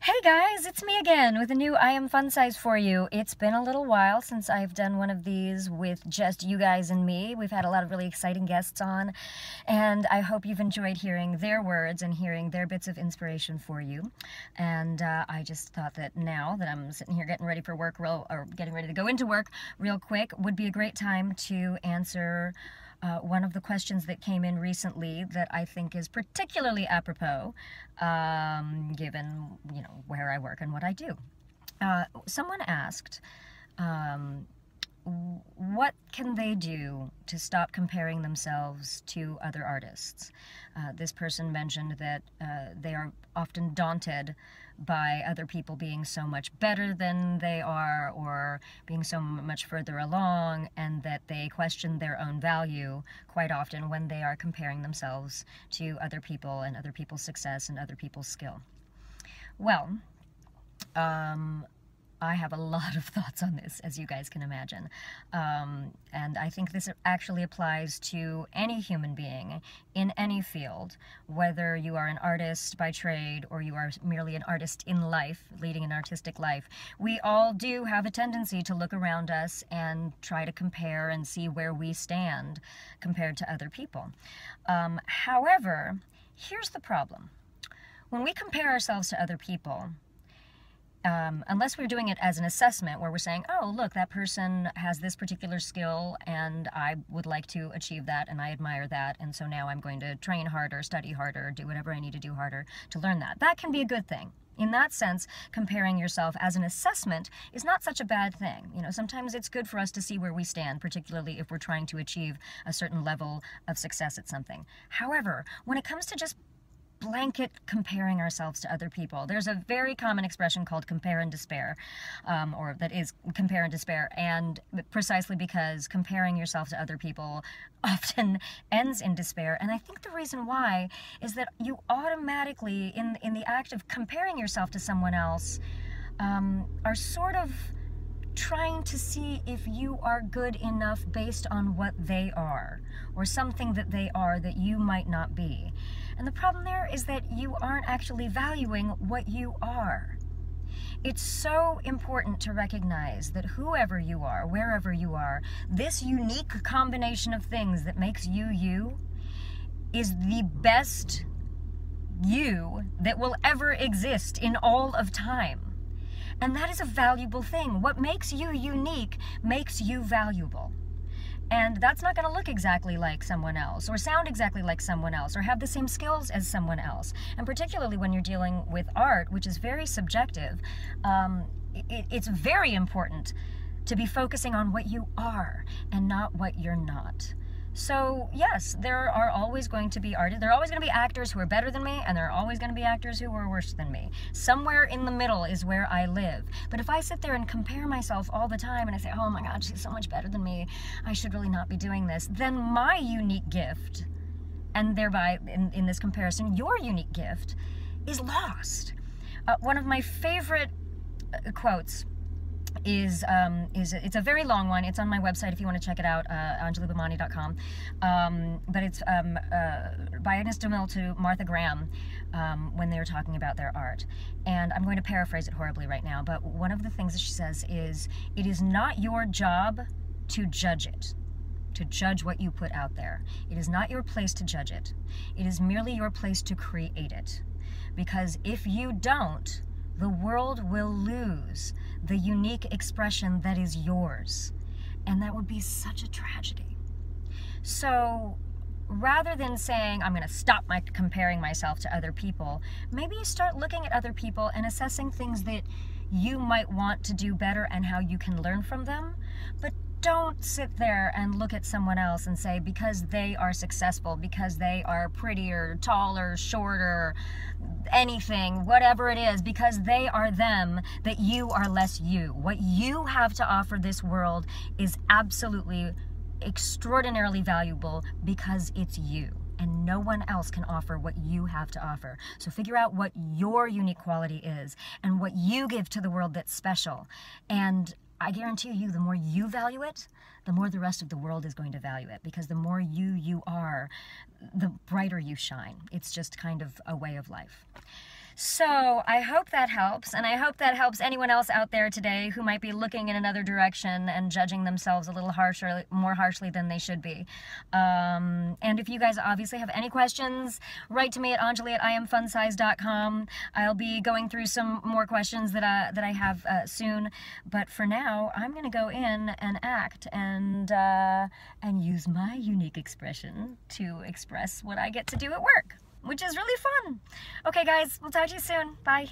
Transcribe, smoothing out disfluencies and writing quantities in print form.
Hey guys, it's me again with a new I Am Fun Size for you. It's been a little while since I've done one of these with just you guys and me. We've had a lot of really exciting guests on, and I hope you've enjoyed hearing their words and hearing their bits of inspiration for you. And I just thought that now that I'm sitting here getting ready for work, getting ready to go into work real quick, would be a great time to answer one of the questions that came in recently that I think is particularly apropos, given, where I work and what I do. Someone asked, what can they do to stop comparing themselves to other artists? This person mentioned that they are often daunted by other people being so much better than they are or being so much further along, and that they question their own value quite often when they are comparing themselves to other people and other people's success and other people's skill. Well, I have a lot of thoughts on this, as you guys can imagine. And I think this actually applies to any human being in any field, whether you are an artist by trade or you are merely an artist in life, leading an artistic life. We all do have a tendency to look around us and try to compare and see where we stand compared to other people. However, here's the problem. When we compare ourselves to other people, unless we're doing it as an assessment where we're saying, oh, look, that person has this particular skill and I would like to achieve that and I admire that, and so now I'm going to train harder, study harder, do whatever I need to do harder to learn that. That can be a good thing. In that sense, comparing yourself as an assessment is not such a bad thing. Sometimes it's good for us to see where we stand, particularly if we're trying to achieve a certain level of success at something. However, when it comes to just blanket comparing ourselves to other people, there's a very common expression called compare and despair, or that is compare and despair, and precisely because comparing yourself to other people often ends in despair. And I think the reason why is that you automatically, in the act of comparing yourself to someone else, are sort of trying to see if you are good enough based on what they are, or something that they are that you might not be. And the problem there is that you aren't actually valuing what you are. It's so important to recognize that whoever you are, wherever you are, this unique combination of things that makes you you is the best you that will ever exist in all of time. And that is a valuable thing. What makes you unique makes you valuable. And that's not going to look exactly like someone else, or sound exactly like someone else, or have the same skills as someone else. And particularly when you're dealing with art, which is very subjective, it's very important to be focusing on what you are and not what you're not. So yes, there are always going to be artists, there are always going to be actors who are better than me, and there are always going to be actors who are worse than me. Somewhere in the middle is where I live. But if I sit there and compare myself all the time and I say, oh my God, she's so much better than me, I should really not be doing this, then my unique gift, and thereby in this comparison, your unique gift, is lost. One of my favorite quotes is it's a very long one. It's on my website if you want to check it out, anjalibhamani.com. But it's by Ines DeMille to Martha Graham when they were talking about their art. And I'm going to paraphrase it horribly right now, but one of the things that she says is, it is not your job to judge it, to judge what you put out there. It is not your place to judge it. It is merely your place to create it. Because if you don't, the world will lose the unique expression that is yours. And that would be such a tragedy. So rather than saying, I'm going to stop comparing myself to other people, maybe you start looking at other people and assessing things that you might want to do better and how you can learn from them. But don't sit there and look at someone else and say, because they are successful, because they are prettier, taller, shorter, anything, whatever it is, because they are them, that you are less you. What you have to offer this world is absolutely extraordinarily valuable because it's you. And no one else can offer what you have to offer. So figure out what your unique quality is and what you give to the world that's special. And I guarantee you, the more you value it, the more the rest of the world is going to value it, because the more you are, the brighter you shine. It's just kind of a way of life. So I hope that helps, and I hope that helps anyone else out there today who might be looking in another direction and judging themselves a little harsher, more harshly than they should be. And if you guys obviously have any questions, write to me at anjali@iamfunsize.com. I'll be going through some more questions that I have soon, but for now, I'm gonna go in and act and use my unique expression to express what I get to do at work, which is really fun. Okay guys, we'll talk to you soon. Bye.